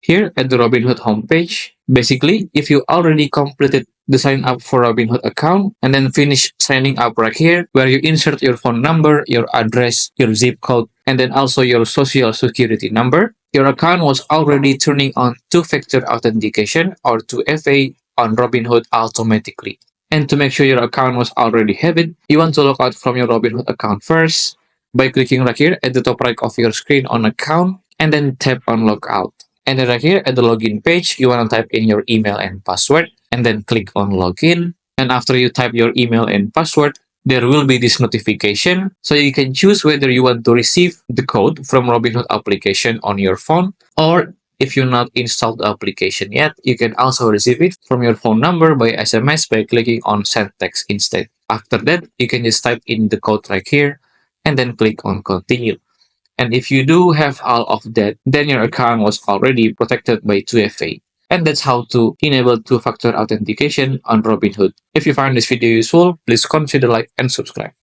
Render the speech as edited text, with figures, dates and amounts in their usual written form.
Here at the Robinhood homepage, basically, if you already completed the sign up for Robinhood account and then finish signing up right here, where you insert your phone number, your address, your zip code, and then also your social security number, your account was already turning on two-factor authentication or 2FA on Robinhood automatically. And to make sure your account was already have it, you want to log out from your Robinhood account first by clicking right here at the top right of your screen on account and then tap on logout. And then right here at the login page, you want to type in your email and password and then click on login. And after you type your email and password, there will be this notification. So you can choose whether you want to receive the code from Robinhood application on your phone, or if you're not installed the application yet, you can also receive it from your phone number by SMS by clicking on send text instead. After that, you can just type in the code right here and then click on continue. And if you do have all of that, then your account was already protected by 2FA. And that's how to enable two-factor authentication on Robinhood. If you found this video useful, please consider like and subscribe.